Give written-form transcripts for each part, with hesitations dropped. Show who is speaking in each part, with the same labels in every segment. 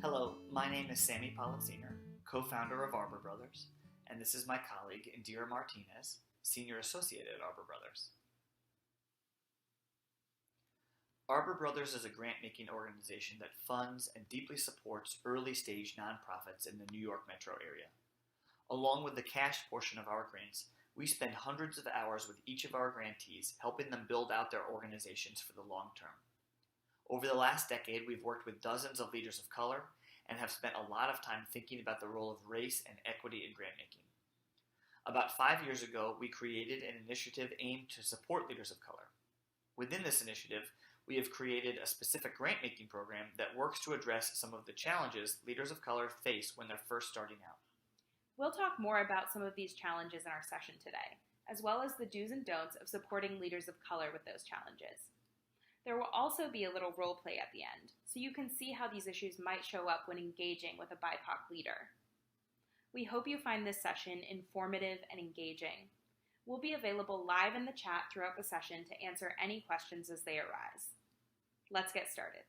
Speaker 1: Hello, my name is Sammy Politziner, co-founder of Arbor Brothers, and this is my colleague Indira Martinez, Senior Associate at Arbor Brothers. Arbor Brothers is a grant-making organization that funds and deeply supports early-stage nonprofits in the New York metro area. Along with the cash portion of our grants, we spend hundreds of hours with each of our grantees, helping them build out their organizations for the long term. Over the last decade, we've worked with dozens of leaders of color and have spent a lot of time thinking about the role of race and equity in grant making. About 5 years ago, we created an initiative aimed to support leaders of color. Within this initiative, we have created a specific grant-making program that works to address some of the challenges leaders of color face when they're first starting out.
Speaker 2: We'll talk more about some of these challenges in our session today, as well as the do's and don'ts of supporting leaders of color with those challenges. There will also be a little role play at the end, so you can see how these issues might show up when engaging with a BIPOC leader. We hope you find this session informative and engaging. We'll be available live in the chat throughout the session to answer any questions as they arise. Let's get started.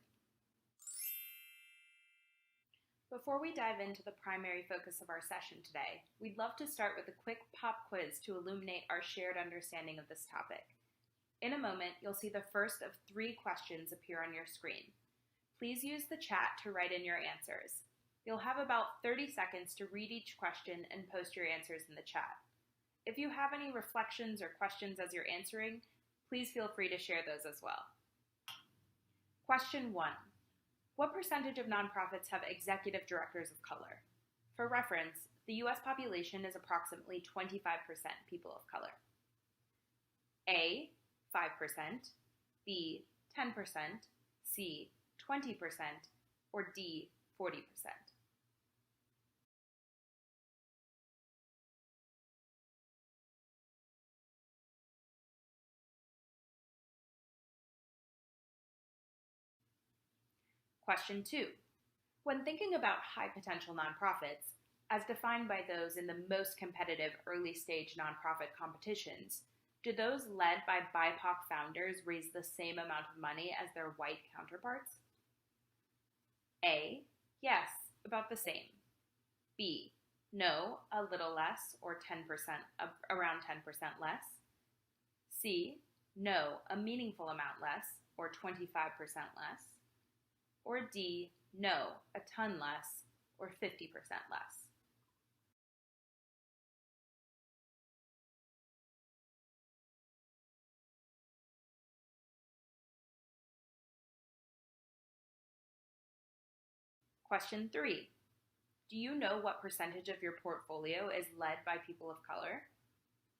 Speaker 2: Before we dive into the primary focus of our session today, we'd love to start with a quick pop quiz to illuminate our shared understanding of this topic. In a moment, you'll see the first of 3 questions appear on your screen. Please use the chat to write in your answers. You'll have about 30 seconds to read each question and post your answers in the chat. If you have any reflections or questions as you're answering, please feel free to share those as well. Question 1. What percentage of nonprofits have executive directors of color? For reference, the US population is approximately 25% people of color. A, 5%, B, 10%, C, 20%, or D, 40%. Question 2. When thinking about high potential nonprofits, as defined by those in the most competitive early stage nonprofit competitions, do those led by BIPOC founders raise the same amount of money as their white counterparts? A. Yes, about the same. B. No, a little less, or 10%, around 10% less. C. No, a meaningful amount less, or 25% less. Or D. No, a ton less, or 50% less. Question 3. Do you know what percentage of your portfolio is led by people of color?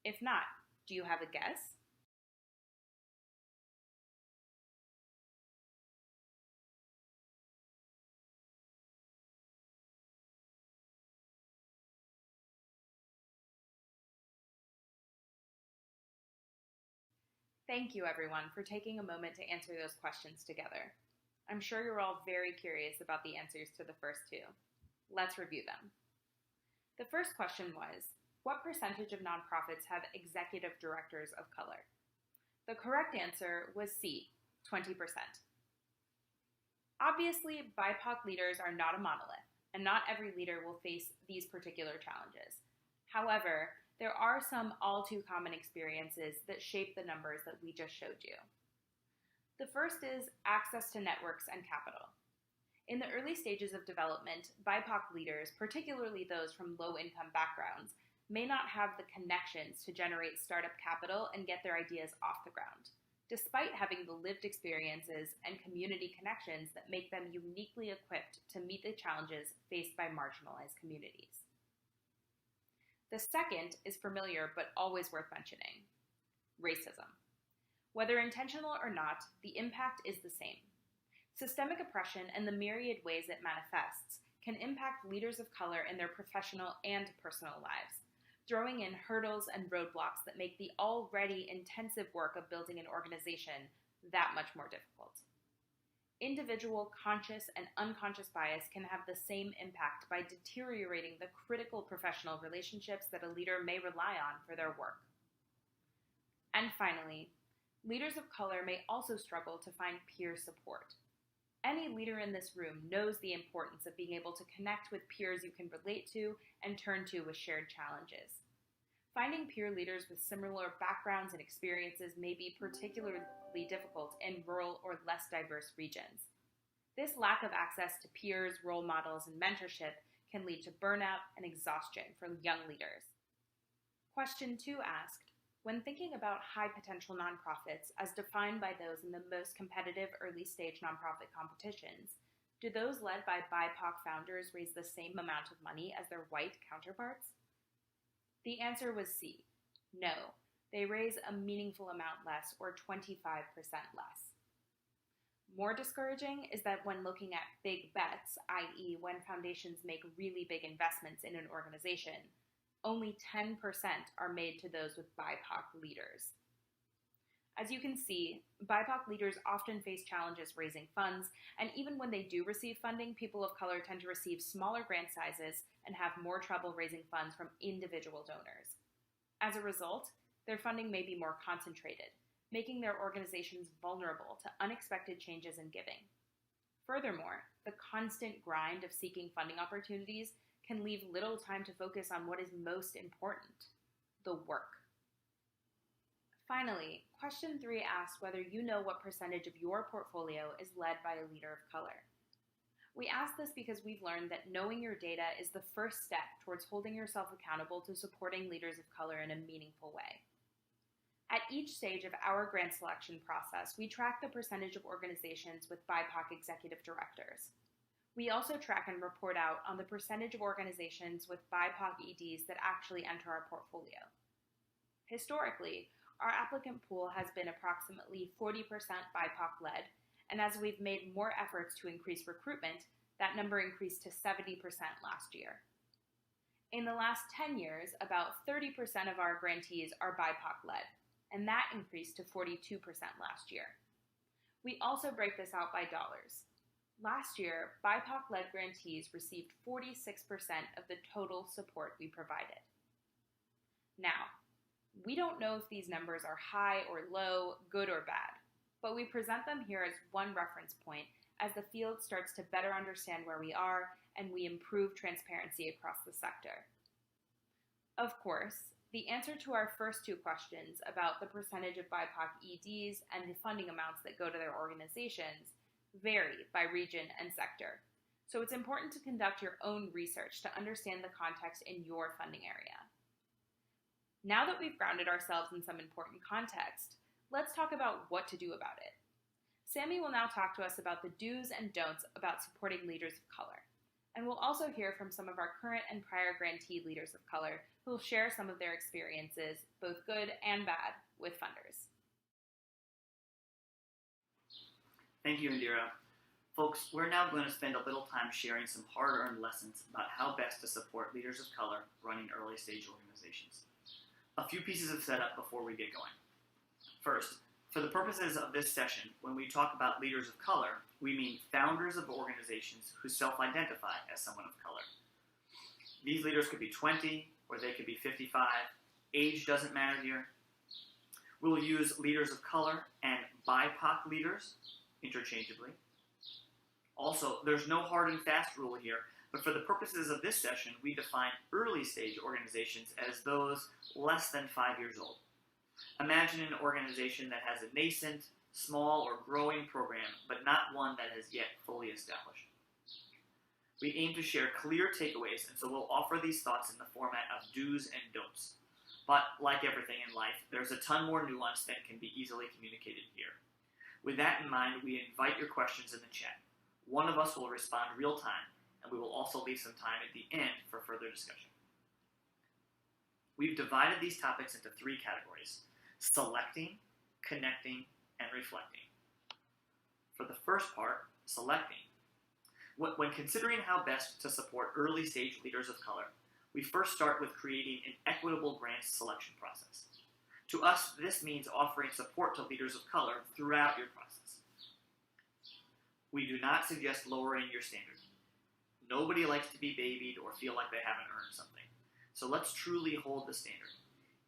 Speaker 2: If not, do you have a guess? Thank you, everyone, for taking a moment to answer those questions together. I'm sure you're all very curious about the answers to the first 2. Let's review them. The first question was, what percentage of nonprofits have executive directors of color? The correct answer was C, 20%. Obviously, BIPOC leaders are not a monolith, and not every leader will face these particular challenges. However, there are some all too common experiences that shape the numbers that we just showed you. The first is access to networks and capital. In the early stages of development, BIPOC leaders, particularly those from low-income backgrounds, may not have the connections to generate startup capital and get their ideas off the ground, despite having the lived experiences and community connections that make them uniquely equipped to meet the challenges faced by marginalized communities. The second is familiar but always worth mentioning: racism. Whether intentional or not, the impact is the same. Systemic oppression and the myriad ways it manifests can impact leaders of color in their professional and personal lives, throwing in hurdles and roadblocks that make the already intensive work of building an organization that much more difficult. Individual conscious and unconscious bias can have the same impact by deteriorating the critical professional relationships that a leader may rely on for their work. And finally, leaders of color may also struggle to find peer support. Any leader in this room knows the importance of being able to connect with peers you can relate to and turn to with shared challenges. Finding peer leaders with similar backgrounds and experiences may be particularly difficult in rural or less diverse regions. This lack of access to peers, role models, and mentorship can lead to burnout and exhaustion for young leaders. Question 2 asked, when thinking about high-potential nonprofits as defined by those in the most competitive early-stage nonprofit competitions, do those led by BIPOC founders raise the same amount of money as their white counterparts? The answer was C. No, they raise a meaningful amount less, or 25% less. More discouraging is that when looking at big bets, i.e. when foundations make really big investments in an organization, only 10% are made to those with BIPOC leaders. As you can see, BIPOC leaders often face challenges raising funds, and even when they do receive funding, people of color tend to receive smaller grant sizes and have more trouble raising funds from individual donors. As a result, their funding may be more concentrated, making their organizations vulnerable to unexpected changes in giving. Furthermore, the constant grind of seeking funding opportunities can leave little time to focus on what is most important, the work. Finally, question 3 asked whether you know what percentage of your portfolio is led by a leader of color. We ask this because we've learned that knowing your data is the first step towards holding yourself accountable to supporting leaders of color in a meaningful way. At each stage of our grant selection process, we track the percentage of organizations with BIPOC executive directors. We also track and report out on the percentage of organizations with BIPOC EDs that actually enter our portfolio. Historically, our applicant pool has been approximately 40% BIPOC-led, and as we've made more efforts to increase recruitment, that number increased to 70% last year. In the last 10 years, about 30% of our grantees are BIPOC-led, and that increased to 42% last year. We also break this out by dollars. Last year, BIPOC-led grantees received 46% of the total support we provided. Now, we don't know if these numbers are high or low, good or bad, but we present them here as one reference point as the field starts to better understand where we are and we improve transparency across the sector. Of course, the answer to our first 2 questions about the percentage of BIPOC EDs and the funding amounts that go to their organizations vary by region and sector, so it's important to conduct your own research to understand the context in your funding area. Now that we've grounded ourselves in some important context, let's talk about what to do about it. Sammy will now talk to us about the do's and don'ts about supporting leaders of color, and we'll also hear from some of our current and prior grantee leaders of color who will share some of their experiences, both good and bad, with funders.
Speaker 1: Thank you, Indira. Folks, we're now going to spend a little time sharing some hard-earned lessons about how best to support leaders of color running early-stage organizations. A few pieces of setup before we get going. First, for the purposes of this session, when we talk about leaders of color, we mean founders of organizations who self-identify as someone of color. These leaders could be 20, or they could be 55. Age doesn't matter here. We'll use leaders of color and BIPOC leaders interchangeably. Also, there's no hard and fast rule here, but for the purposes of this session, we define early stage organizations as those less than 5 years old. Imagine an organization that has a nascent, small, or growing program, but not one that has yet fully established. We aim to share clear takeaways, and so we'll offer these thoughts in the format of do's and don'ts. But like everything in life, there's a ton more nuance that can be easily communicated here. With that in mind, we invite your questions in the chat. One of us will respond real time, and we will also leave some time at the end for further discussion. We've divided these topics into 3 categories: selecting, connecting, and reflecting. For the first part, selecting. When considering how best to support early stage leaders of color, we first start with creating an equitable grant selection process. To us, this means offering support to leaders of color throughout your process. We do not suggest lowering your standard. Nobody likes to be babied or feel like they haven't earned something. So let's truly hold the standard.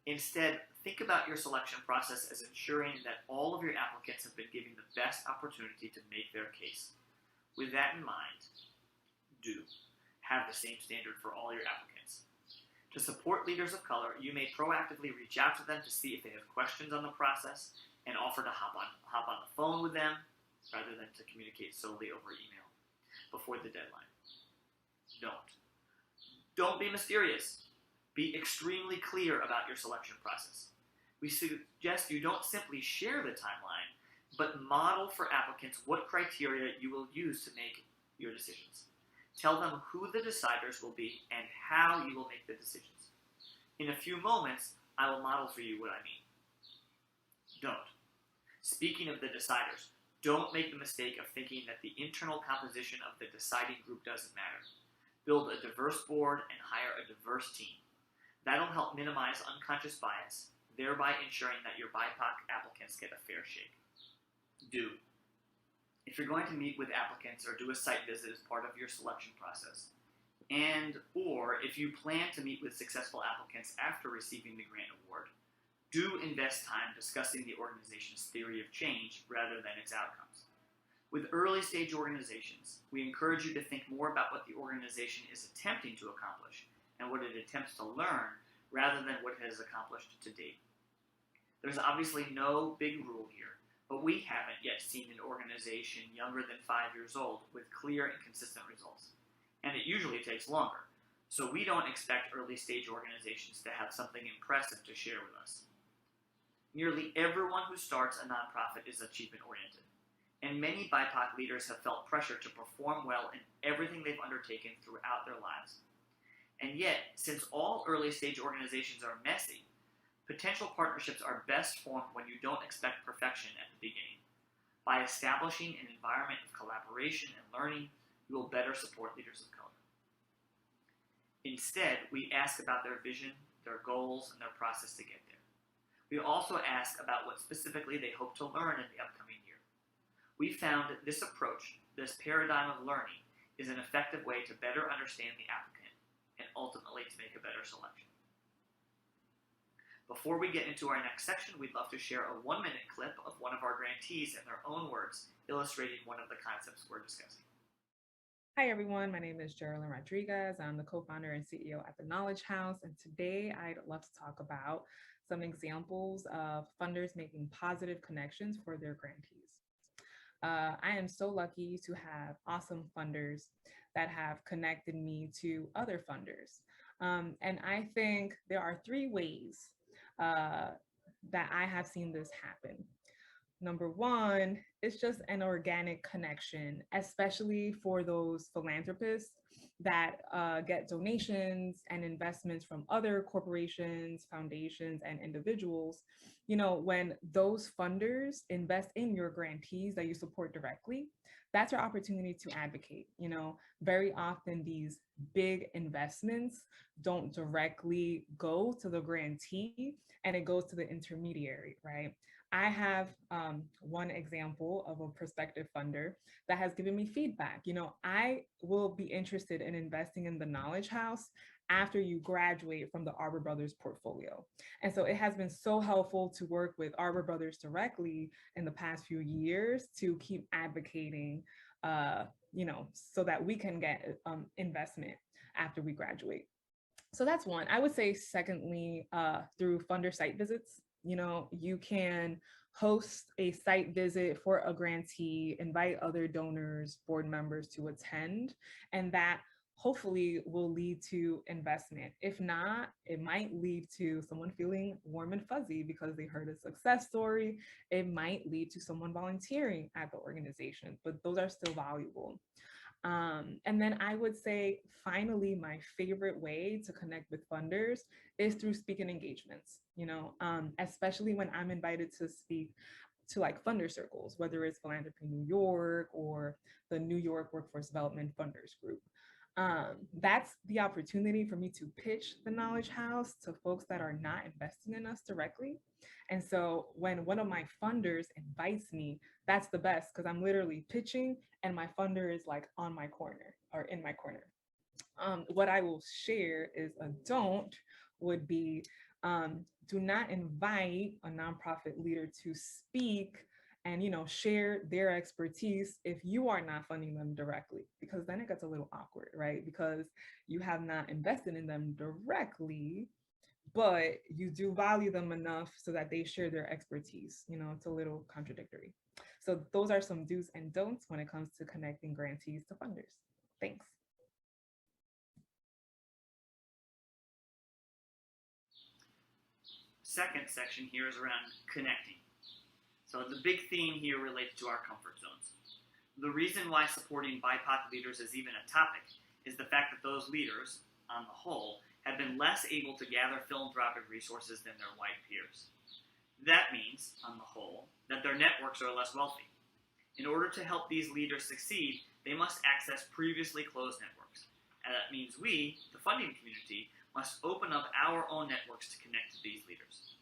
Speaker 1: Instead, think about your selection process as ensuring that all of your applicants have been given the best opportunity to make their case. With that in mind, do have the same standard for all your applicants. To support leaders of color, you may proactively reach out to them to see if they have questions on the process and offer to hop on the phone with them rather than to communicate solely over email before the deadline. Don't be mysterious. Be extremely clear about your selection process. We suggest you don't simply share the timeline, but model for applicants what criteria you will use to make your decisions. Tell them who the deciders will be and how you will make the decisions. In a few moments, I will model for you what I mean. Don't. Speaking of the deciders, don't make the mistake of thinking that the internal composition of the deciding group doesn't matter. Build a diverse board and hire a diverse team. That'll help minimize unconscious bias, thereby ensuring that your BIPOC applicants get a fair shake. Do. If you're going to meet with applicants or do a site visit as part of your selection process, or if you plan to meet with successful applicants after receiving the grant award, do invest time discussing the organization's theory of change rather than its outcomes. With early stage organizations, we encourage you to think more about what the organization is attempting to accomplish and what it attempts to learn rather than what it has accomplished to date. There's obviously no big rule here, but we haven't yet seen an organization younger than 5 years old with clear and consistent results. And it usually takes longer, so we don't expect early stage organizations to have something impressive to share with us. Nearly everyone who starts a nonprofit is achievement oriented, and many BIPOC leaders have felt pressure to perform well in everything they've undertaken throughout their lives. And yet, since all early stage organizations are messy, potential partnerships are best formed when you don't expect perfection at the beginning. By establishing an environment of collaboration and learning, you will better support leaders of color. Instead, we ask about their vision, their goals, and their process to get there. We also ask about what specifically they hope to learn in the upcoming year. We found that this approach, this paradigm of learning, is an effective way to better understand the applicant and ultimately to make a better selection. Before we get into our next section, we'd love to share a 1-minute clip of one of our grantees in their own words, illustrating one of the concepts we're discussing.
Speaker 3: Hi everyone, my name is Geraldine Rodriguez. I'm the co-founder and CEO at The Knowledge House, and today I'd love to talk about some examples of funders making positive connections for their grantees. I am so lucky to have awesome funders that have connected me to other funders. And I think there are 3 ways that I have seen this happen. Number 1, it's just an organic connection, especially for those philanthropists that get donations and investments from other corporations, foundations, and individuals. You know, when those funders invest in your grantees that you support directly, that's your opportunity to advocate. You know, very often these big investments don't directly go to the grantee and it goes to the intermediary, right? I have one example of a prospective funder that has given me feedback. You know, I will be interested in investing in the Knowledge House after you graduate from the Arbor Brothers portfolio. And so it has been so helpful to work with Arbor Brothers directly in the past few years to keep advocating, you know, so that we can get investment after we graduate. So that's one. I would say secondly, through funder site visits. You know, you can host a site visit for a grantee, invite other donors, board members to attend, and that hopefully will lead to investment. If not, it might lead to someone feeling warm and fuzzy because they heard a success story. It might lead to someone volunteering at the organization, but those are still valuable. And then I would say, finally, my favorite way to connect with funders is through speaking engagements, you know, especially when I'm invited to speak to like funder circles, whether it's Philanthropy New York or the New York Workforce Development Funders Group. That's the opportunity for me to pitch the Knowledge House to folks that are not investing in us directly. And so when one of my funders invites me, that's the best because I'm literally pitching and my funder is like on my corner or in my corner. What I will share is a don't would be do not invite a nonprofit leader to speak and share their expertise if you are not funding them directly, because then it gets a little awkward, right? Because you have not invested in them directly, but you do value them enough so that they share their expertise. It's a little contradictory. So those are some do's and don'ts when it comes to connecting grantees to funders. Thanks.
Speaker 1: Second section here is around connecting. So the big theme here relates to our comfort zones. The reason why supporting BIPOC leaders is even a topic is the fact that those leaders, on the whole, have been less able to gather philanthropic resources than their white peers. That means, on the whole, that their networks are less wealthy. In order to help these leaders succeed, they must access previously closed networks. And that means we, the funding community, must open up our own networks to connect to these leaders.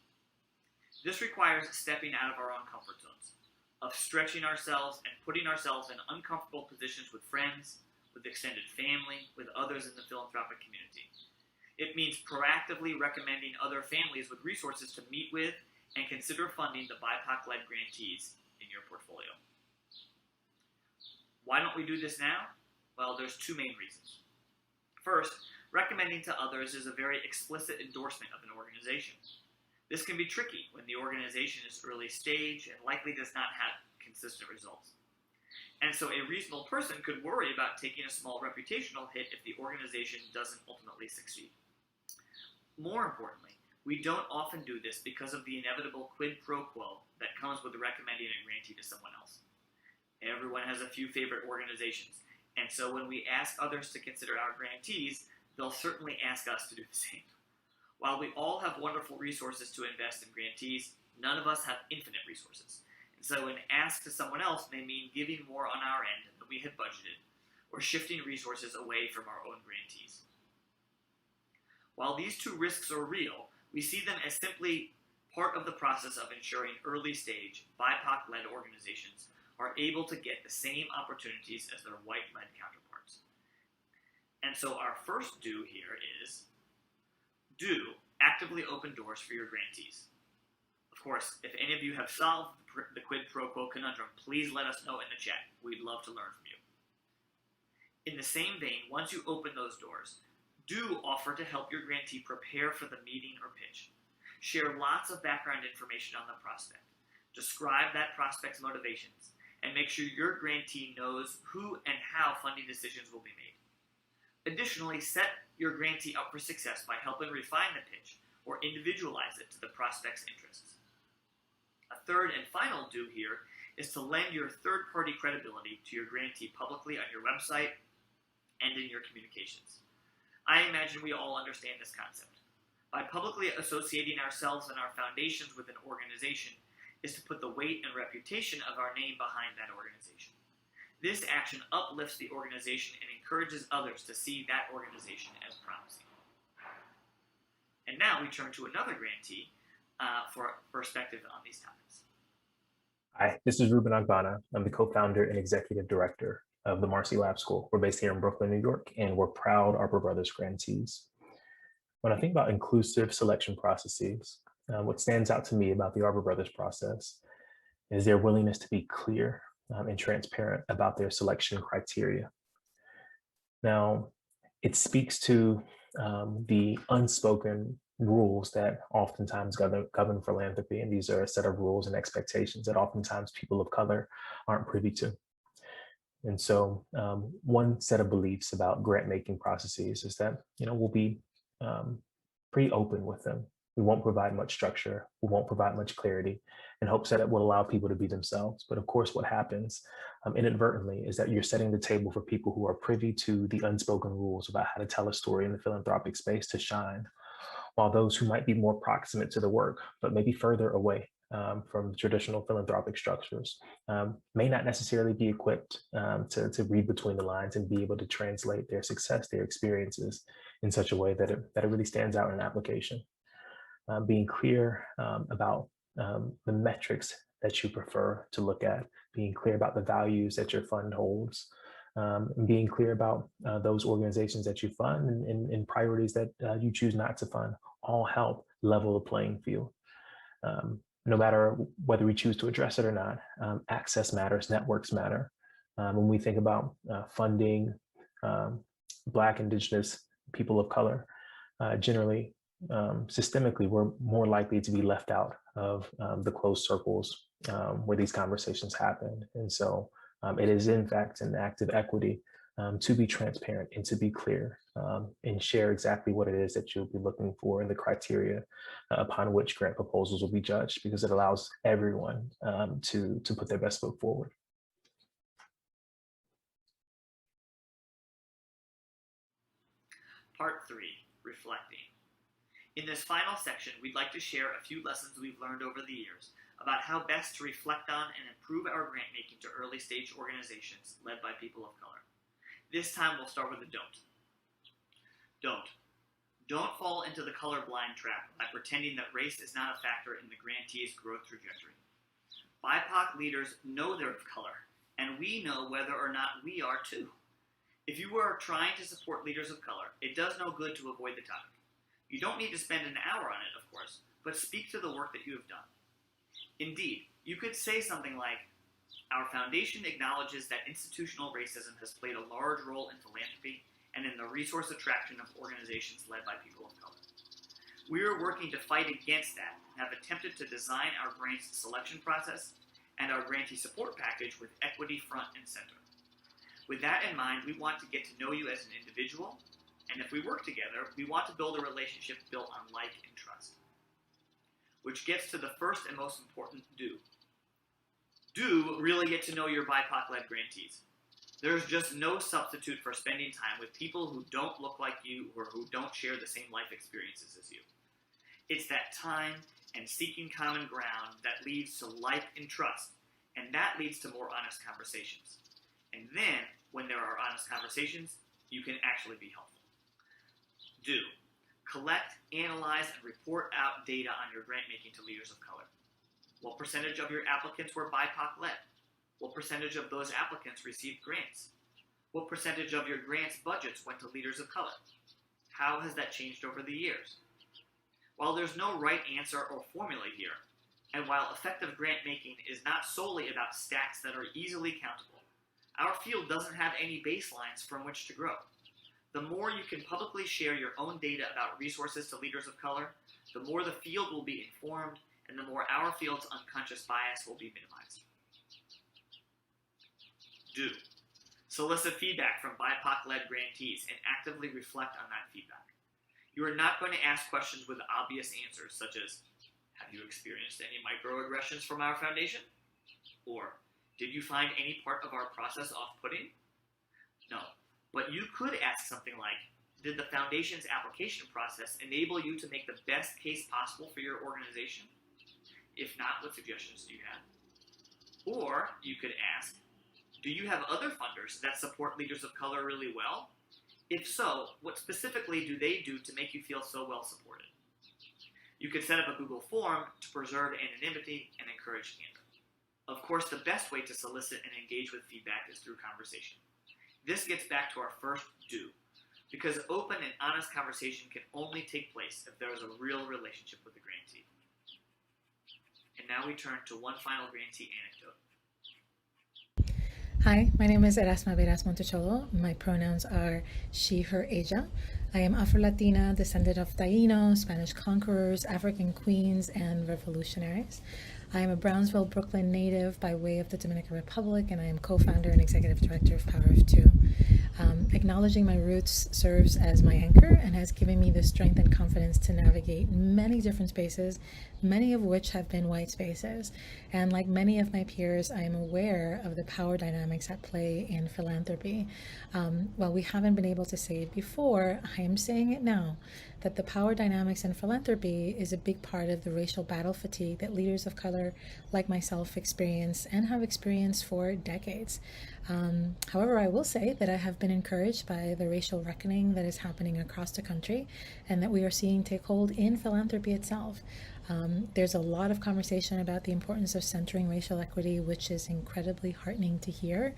Speaker 1: This requires stepping out of our own comfort zones, of stretching ourselves and putting ourselves in uncomfortable positions with friends, with extended family, with others in the philanthropic community. It means proactively recommending other families with resources to meet with and consider funding the BIPOC-led grantees in your portfolio. Why don't we do this now? Well, there's two main reasons. First, recommending to others is a very explicit endorsement of an organization. This can be tricky when the organization is early stage and likely does not have consistent results. And so a reasonable person could worry about taking a small reputational hit if the organization doesn't ultimately succeed. More importantly, we don't often do this because of the inevitable quid pro quo that comes with recommending a grantee to someone else. Everyone has a few favorite organizations, and so when we ask others to consider our grantees, they'll certainly ask us to do the same. While we all have wonderful resources to invest in grantees, none of us have infinite resources. And so an ask to someone else may mean giving more on our end than we had budgeted, or shifting resources away from our own grantees. While these two risks are real, we see them as simply part of the process of ensuring early-stage, BIPOC-led organizations are able to get the same opportunities as their white-led counterparts. And so our first do here is do actively open doors for your grantees. Of course, if any of you have solved the quid pro quo conundrum, please let us know in the chat. We'd love to learn from you. In the same vein, once you open those doors, do offer to help your grantee prepare for the meeting or pitch. Share lots of background information on the prospect. Describe that prospect's motivations, and make sure your grantee knows who and how funding decisions will be made. Additionally, set your grantee up for success by helping refine the pitch or individualize it to the prospect's interests. A third and final do here is to lend your third-party credibility to your grantee publicly on your website and in your communications. I imagine we all understand this concept. By publicly associating ourselves and our foundations with an organization is to put the weight and reputation of our name behind that organization. This action uplifts the organization and encourages others to see that organization as promising. And now we turn to another grantee for perspective on these topics.
Speaker 4: Hi, this is Ruben Agbana. I'm the co-founder and executive director of the Marcy Lab School. We're based here in Brooklyn, New York, and we're proud Arbor Brothers grantees. When I think about inclusive selection processes, what stands out to me about the Arbor Brothers process is their willingness to be clear and transparent about their selection criteria. Now, it speaks to the unspoken rules that oftentimes govern philanthropy, and these are a set of rules and expectations that oftentimes people of color aren't privy to. And so one set of beliefs about grant-making processes is that, we'll be pretty open with them. We won't provide much structure. We won't provide much clarity in hopes that it will allow people to be themselves. But of course, what happens inadvertently is that you're setting the table for people who are privy to the unspoken rules about how to tell a story in the philanthropic space to shine, while those who might be more proximate to the work, but maybe further away from traditional philanthropic structures, may not necessarily be equipped to read between the lines and be able to translate their success, their experiences in such a way that it really stands out in application. Being clear about the metrics that you prefer to look at, being clear about the values that your fund holds, being clear about those organizations that you fund and priorities that you choose not to fund, all help level the playing field. no matter whether we choose to address it or not, access matters, networks matter. When we think about funding Black, Indigenous, people of color, generally, systemically, we're more likely to be left out of the closed circles where these conversations happen. And so it is, in fact, an act of equity to be transparent and to be clear and share exactly what it is that you'll be looking for and the criteria upon which grant proposals will be judged, because it allows everyone to put their best foot forward.
Speaker 1: Part 3, Reflecting. In this final section, we'd like to share a few lessons we've learned over the years about how best to reflect on and improve our grant making to early stage organizations led by people of color. This time we'll start with a don't. Don't fall into the colorblind trap by pretending that race is not a factor in the grantee's growth trajectory. BIPOC leaders know they're of color, and we know whether or not we are too. If you are trying to support leaders of color, it does no good to avoid the topic. You don't need to spend an hour on it, of course, but speak to the work that you have done. Indeed, you could say something like, our foundation acknowledges that institutional racism has played a large role in philanthropy and in the resource attraction of organizations led by people of color. We are working to fight against that and have attempted to design our grants selection process and our grantee support package with equity front and center. With that in mind, we want to get to know you as an individual, and if we work together, we want to build a relationship built on like and trust. Which gets to the first and most important do. Do really get to know your BIPOC-led grantees. There's just no substitute for spending time with people who don't look like you or who don't share the same life experiences as you. It's that time and seeking common ground that leads to like and trust, and that leads to more honest conversations. And then, when there are honest conversations, you can actually be helpful. Do. Collect, analyze, and report out data on your grant making to leaders of color. What percentage of your applicants were BIPOC-led? What percentage of those applicants received grants? What percentage of your grants budgets went to leaders of color? How has that changed over the years? While there's no right answer or formula here, and while effective grant making is not solely about stats that are easily countable, our field doesn't have any baselines from which to grow. The more you can publicly share your own data about resources to leaders of color, the more the field will be informed, and the more our field's unconscious bias will be minimized. Do. Solicit feedback from BIPOC-led grantees and actively reflect on that feedback. You are not going to ask questions with obvious answers, such as, have you experienced any microaggressions from our foundation? Or, did you find any part of our process off-putting? No, but you could ask something like, did the foundation's application process enable you to make the best case possible for your organization? If not, what suggestions do you have? Or you could ask, do you have other funders that support leaders of color really well? If so, what specifically do they do to make you feel so well supported? You could set up a Google form to preserve anonymity and encourage candor. Of course, the best way to solicit and engage with feedback is through conversation. This gets back to our first do, because open and honest conversation can only take place if there is a real relationship with the grantee. And now we turn to one final grantee anecdote.
Speaker 5: Hi, my name is Erasma Veras Montecholo. My pronouns are she, her, ella. I am Afro-Latina, descendant of Taínos, Spanish conquerors, African queens, and revolutionaries. I am a Brownsville, Brooklyn native by way of the Dominican Republic, and I am co-founder and executive director of Power of Two. Acknowledging my roots serves as my anchor and has given me the strength and confidence to navigate many different spaces, many of which have been white spaces. And like many of my peers, I am aware of the power dynamics at play in philanthropy. While we haven't been able to say it before, I am saying it now, that the power dynamics in philanthropy is a big part of the racial battle fatigue that leaders of color like myself experience and have experienced for decades. However, I will say that I have been encouraged by the racial reckoning that is happening across the country and that we are seeing take hold in philanthropy itself. There's a lot of conversation about the importance of centering racial equity, which is incredibly heartening to hear.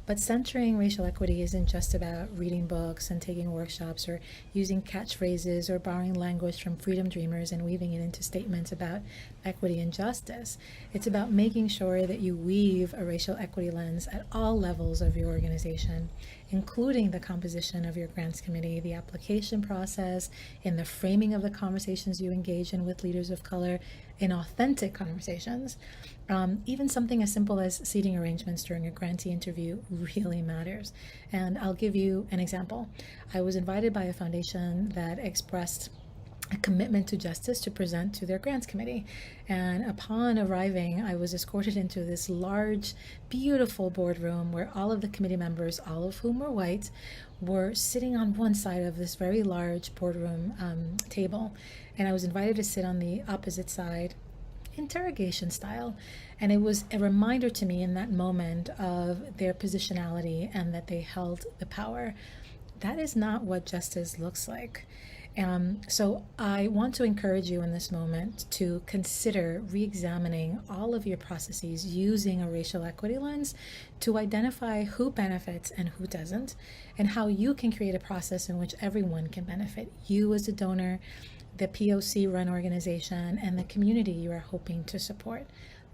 Speaker 5: But centering racial equity isn't just about reading books and taking workshops or using catchphrases or borrowing language from freedom dreamers and weaving it into statements about equity and justice. It's about making sure that you weave a racial equity lens at all levels of your organization, including the composition of your grants committee, the application process, in the framing of the conversations you engage in with leaders of color, in authentic conversations. Even something as simple as seating arrangements during a grantee interview really matters. And I'll give you an example. I was invited by a foundation that expressed a commitment to justice to present to their grants committee. And upon arriving, I was escorted into this large, beautiful boardroom where all of the committee members, all of whom were white, were sitting on one side of this very large boardroom table. And I was invited to sit on the opposite side, interrogation style. And it was a reminder to me in that moment of their positionality and that they held the power. That is not what justice looks like. So I want to encourage you in this moment to consider re-examining all of your processes using a racial equity lens to identify who benefits and who doesn't, and how you can create a process in which everyone can benefit. You as a donor, the POC-run organization, and the community you are hoping to support.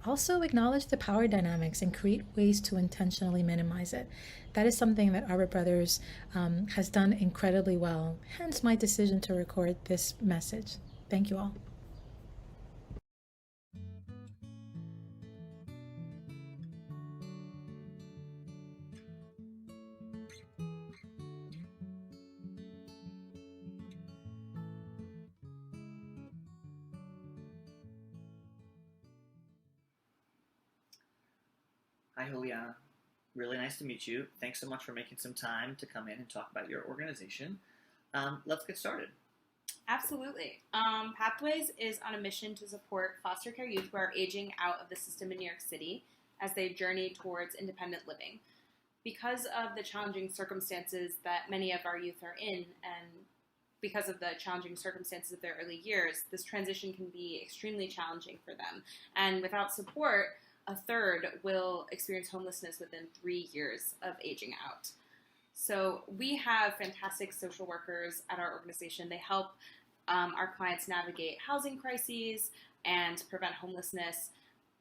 Speaker 5: Also acknowledge the power dynamics and create ways to intentionally minimize it. That is something that Arbor Brothers has done incredibly well, hence my decision to record this message. Thank you all.
Speaker 1: Hi, Juliana. Really nice to meet you. Thanks so much for making some time to come in and talk about your organization. Let's get started.
Speaker 2: Absolutely. Pathways is on a mission to support foster care youth who are aging out of the system in New York City as they journey towards independent living. Because of the challenging circumstances that many of our youth are in, and because of the challenging circumstances of their early years, this transition can be extremely challenging for them. And without support, a third will experience homelessness within 3 years of aging out. So we have fantastic social workers at our organization. They help our clients navigate housing crises and prevent homelessness.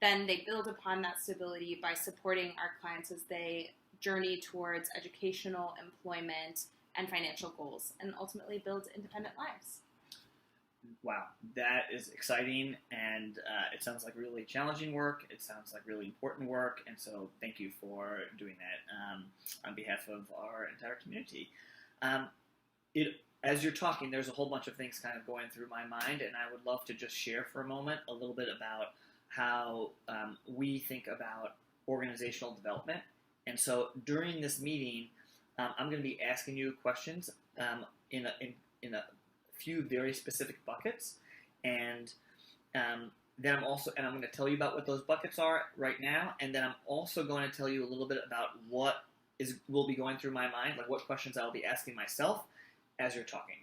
Speaker 2: Then they build upon that stability by supporting our clients as they journey towards educational, employment, and financial goals, and ultimately build independent lives.
Speaker 1: Wow, that is exciting, and it sounds like really challenging work. It sounds like really important work, and so thank you for doing that on behalf of our entire community. As you're talking, there's a whole bunch of things kind of going through my mind, and I would love to just share for a moment a little bit about how we think about organizational development. And so during this meeting, I'm going to be asking you questions in a few very specific buckets, and then I'm going to tell you about what those buckets are right now, and then I'm also going to tell you a little bit about what will be going through my mind, like what questions I will be asking myself as you're talking.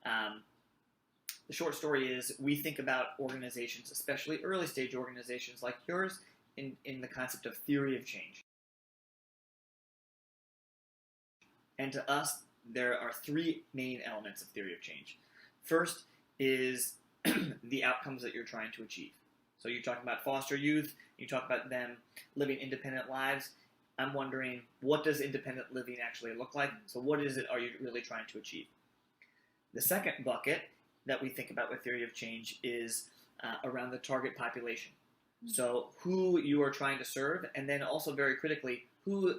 Speaker 1: The short story is we think about organizations, especially early stage organizations like yours, in the concept of theory of change. And to us, there are three main elements of theory of change. First is the outcomes that you're trying to achieve. So you're talking about foster youth, you talk about them living independent lives. I'm wondering, what does independent living actually look like? So what is it are you really trying to achieve? The second bucket that we think about with theory of change is around the target population. So who you are trying to serve, and then also very critically, who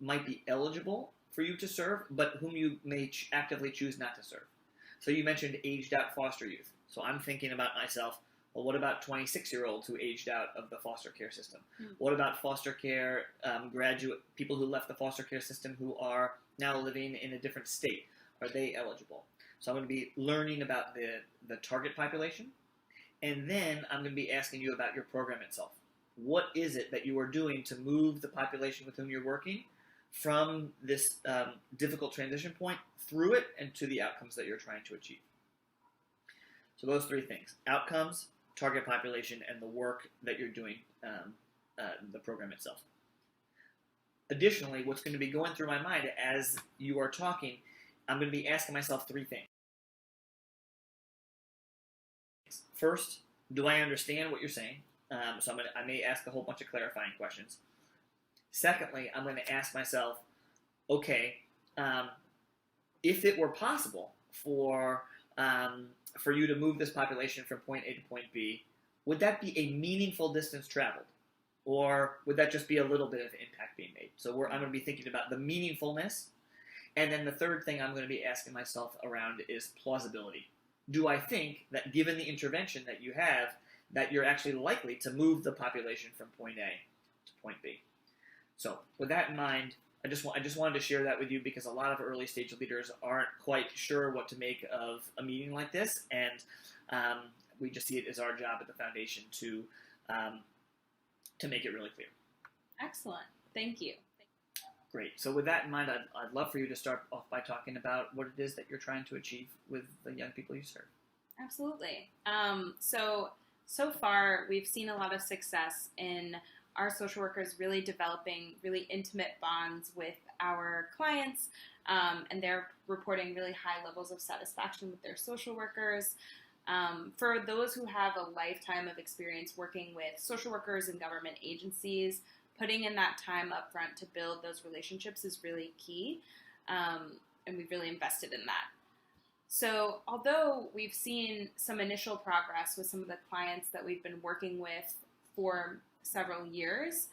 Speaker 1: might be eligible for you to serve, but whom you may actively choose not to serve. So you mentioned aged out foster youth. So I'm thinking about myself, well, what about 26-year-olds who aged out of the foster care system? What about foster care graduate people who left the foster care system who are now living in a different state? Are they eligible? So I'm going to be learning about the target population, and then I'm going to be asking you about your program itself. what is it that you are doing to move the population with whom you're working from this difficult transition point through it and to the outcomes that you're trying to achieve. So those three things: outcomes, target population, and the work that you're doing, the program itself. Additionally, what's going to be going through my mind as you are talking, I'm going to be asking myself three things. First, do I understand what you're saying? So I may ask a whole bunch of clarifying questions. Secondly, I'm going to ask myself, okay, if it were possible for you to move this population from point A to point B, would that be a meaningful distance traveled? Or would that just be a little bit of impact being made? So I'm going to be thinking about the meaningfulness. And then the third thing I'm going to be asking myself around is plausibility. Do I think that given the intervention that you have, that you're actually likely to move the population from point A to point B? So with that in mind, I just wanted to share that with you because a lot of early stage leaders aren't quite sure what to make of a meeting like this, and we just see it as our job at the foundation to make it really clear.
Speaker 2: Excellent. Thank you.
Speaker 1: Great. So with that in mind, I'd love for you to start off by talking about what it is that you're trying to achieve with the young people you serve.
Speaker 2: Absolutely. So far, we've seen a lot of success in our social workers really developing really intimate bonds with our clients, and they're reporting really high levels of satisfaction with their social workers. For those who have a lifetime of experience working with social workers and government agencies, putting in that time up front to build those relationships is really key, and we've really invested in that. So although we've seen some initial progress with some of the clients that we've been working with for several years,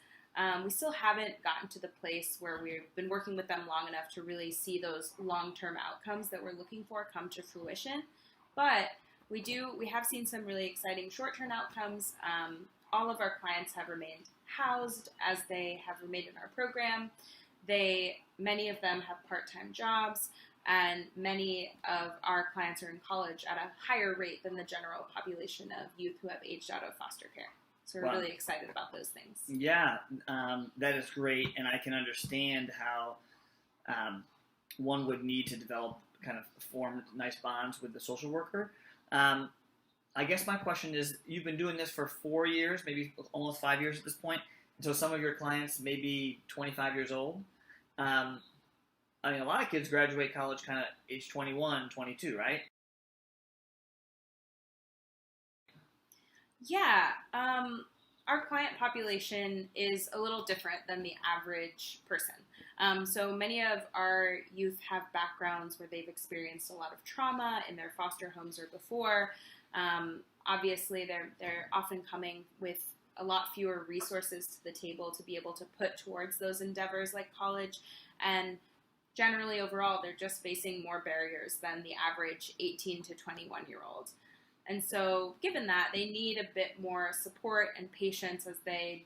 Speaker 2: we still haven't gotten to the place where we've been working with them long enough to really see those long-term outcomes that we're looking for come to fruition. But we have seen some really exciting short-term outcomes. All of our clients have remained housed as they have remained in our program. Many of them have part-time jobs, and many of our clients are in college at a higher rate than the general population of youth who have aged out of foster care. So we're really excited about those things.
Speaker 1: Yeah, that is great, and I can understand how one would need to form nice bonds with the social worker. I guess my question is, you've been doing this for 4 years, maybe almost 5 years at this point, and so some of your clients may be 25 years old. A lot of kids graduate college kind of age 21, 22, right?
Speaker 2: Yeah, our client population is a little different than the average person. So many of our youth have backgrounds where they've experienced a lot of trauma in their foster homes or before. Obviously, they're often coming with a lot fewer resources to the table to be able to put towards those endeavors like college, and generally overall they're just facing more barriers than the average 18 to 21-year-old. And so given that, they need a bit more support and patience as they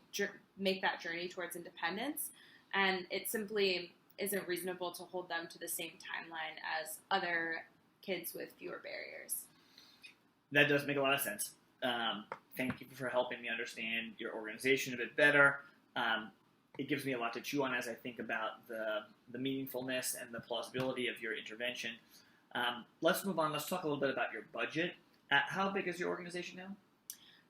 Speaker 2: make that journey towards independence, and it simply isn't reasonable to hold them to the same timeline as other kids with fewer barriers.
Speaker 1: That does make a lot of sense. Thank you for helping me understand your organization a bit better. It gives me a lot to chew on as I think about the meaningfulness and the plausibility of your intervention. Let's move on. Let's talk a little bit about your budget. How big is your organization now?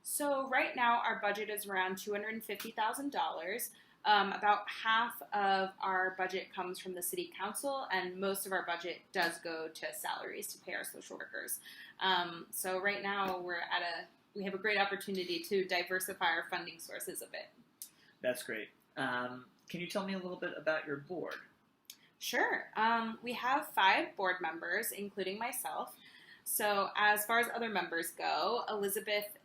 Speaker 2: So right now our budget is around $250,000. About half of our budget comes from the city council, and most of our budget does go to salaries to pay our social workers. So right now we have a great opportunity to diversify our funding sources a bit.
Speaker 1: That's great. Can you tell me a little bit about your board?
Speaker 2: Sure. We have 5 board members, including myself. So as far as other members go, Elizabeth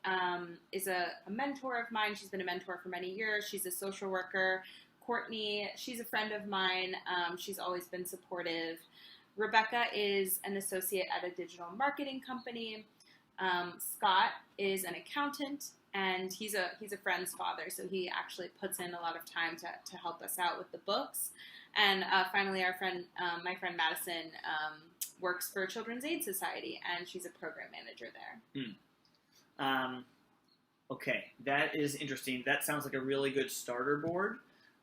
Speaker 2: is a mentor of mine. She's been a mentor for many years. She's a social worker. Courtney, she's a friend of mine. She's always been supportive. Rebecca is an associate at a digital marketing company. Scott is an accountant, and he's a friend's father, so he actually puts in a lot of time to help us out with the books. And finally, my friend Madison, works for Children's Aid Society, and she's a program manager there.
Speaker 1: Okay, that is interesting. That sounds like a really good starter board.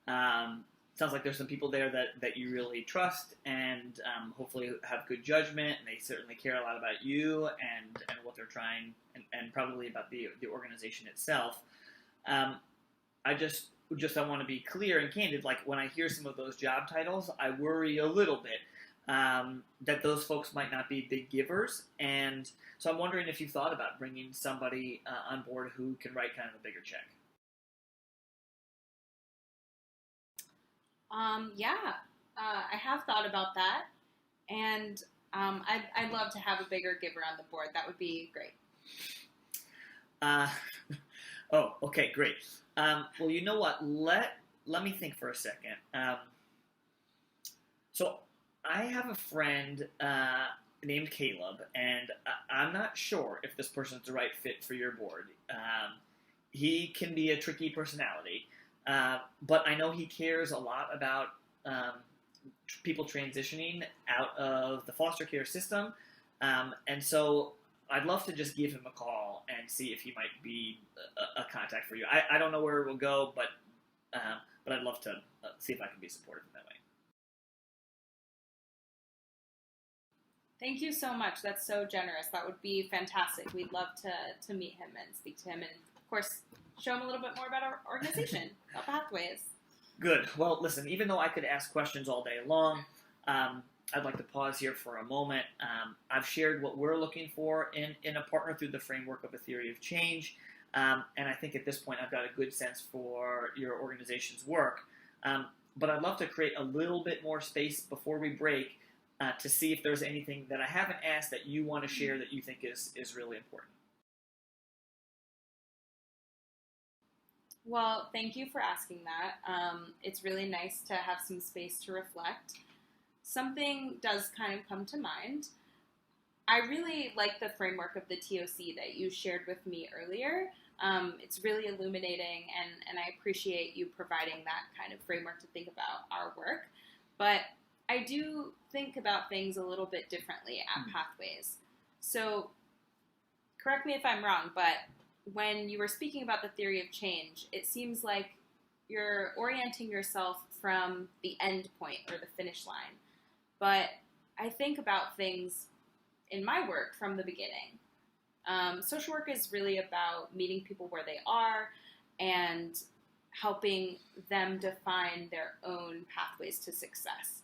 Speaker 1: Sounds like there's some people there that you really trust and hopefully have good judgment, and they certainly care a lot about you and what they're trying, and probably about the organization itself. I just I want to be clear and candid. Like when I hear some of those job titles, I worry a little bit that those folks might not be big givers, and so I'm wondering if you thought about bringing somebody on board who can write kind of a bigger check.
Speaker 2: I have thought about that, and I'd love to have a bigger giver on the board. That would be great.
Speaker 1: Oh, okay, great. Well, you know what? Let me think for a second. So I have a friend named Caleb, and I'm not sure if this person's the right fit for your board. He can be a tricky personality, but I know he cares a lot about people transitioning out of the foster care system, and so I'd love to just give him a call and see if he might be a contact for you. I don't know where it will go, but I'd love to see if I can be supportive in that way.
Speaker 2: Thank you so much. That's so generous. That would be fantastic. We'd love to meet him and speak to him, and of course, show him a little bit more about our organization, about Pathways.
Speaker 1: Good. Well, listen, even though I could ask questions all day long, I'd like to pause here for a moment. I've shared what we're looking for in a partner through the framework of a theory of change, and I think at this point I've got a good sense for your organization's work. But I'd love to create a little bit more space before we break to see if there's anything that I haven't asked that you want to share that you think is really important.
Speaker 2: Well, thank you for asking that. It's really nice to have some space to reflect. Something does kind of come to mind. I really like the framework of the TOC that you shared with me earlier. It's really illuminating, and I appreciate you providing that kind of framework to think about our work. But I do think about things a little bit differently at Pathways. So correct me if I'm wrong, but when you were speaking about the theory of change, it seems like you're orienting yourself from the end point or the finish line. But I think about things in my work from the beginning. Social work is really about meeting people where they are and helping them define their own pathways to success.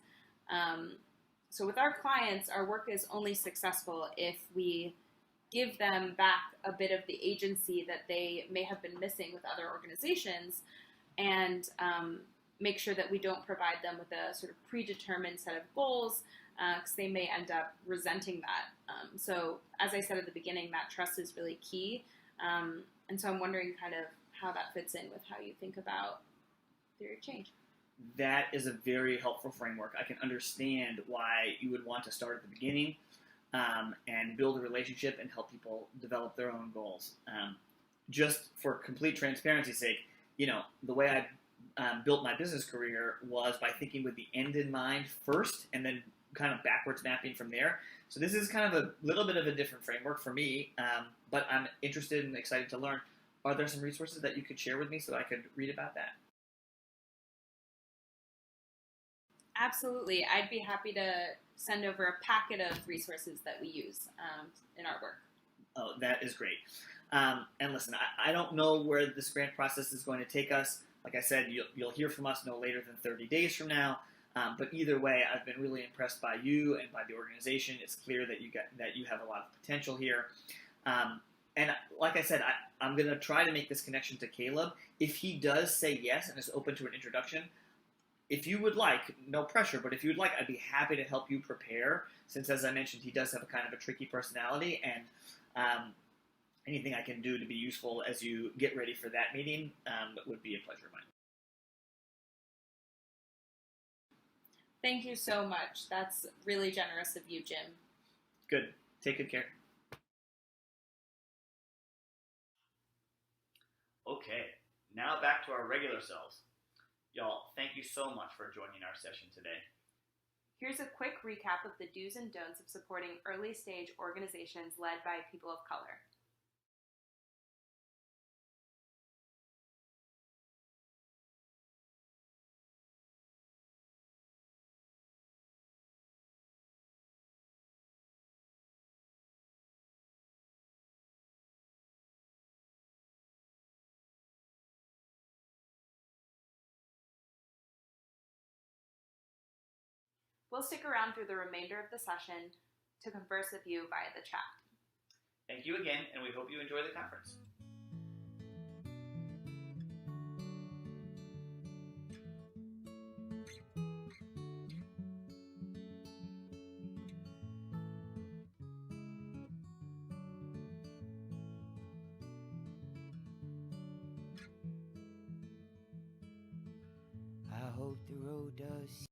Speaker 2: So with our clients, our work is only successful if we give them back a bit of the agency that they may have been missing with other organizations, and make sure that we don't provide them with a sort of predetermined set of goals, because they may end up resenting that. So as I said at the beginning, that trust is really key. And so I'm wondering kind of how that fits in with how you think about theory of change.
Speaker 1: That is a very helpful framework. I can understand why you would want to start at the beginning and build a relationship and help people develop their own goals. Just for complete transparency's sake, the way I built my business career was by thinking with the end in mind first and then kind of backwards mapping from there. So this is kind of a little bit of a different framework for me, but I'm interested and excited to learn. Are there some resources that you could share with me so I could read about that?
Speaker 2: Absolutely. I'd be happy to send over a packet of resources that we use in our work.
Speaker 1: Oh, that is great. And listen, I don't know where this grant process is going to take us. Like I said, you'll hear from us no later than 30 days from now. But either way, I've been really impressed by you and by the organization. It's clear that you have a lot of potential here. And like I said, I'm going to try to make this connection to Caleb. If he does say yes and is open to an introduction, if you would like, no pressure, but if you would like, I'd be happy to help you prepare, since, as I mentioned, he does have a kind of a tricky personality, and anything I can do to be useful as you get ready for that meeting would be a pleasure of mine.
Speaker 2: Thank you so much. That's really generous of you, Jim.
Speaker 1: Good. Take good care. Okay, now back to our regular selves. Y'all, thank you so much for joining our session today.
Speaker 2: Here's a quick recap of the do's and don'ts of supporting early stage organizations led by people of color. We'll stick around through the remainder of the session to converse with you via the chat.
Speaker 1: Thank you again, and we hope you enjoy the conference.
Speaker 6: I hope the road does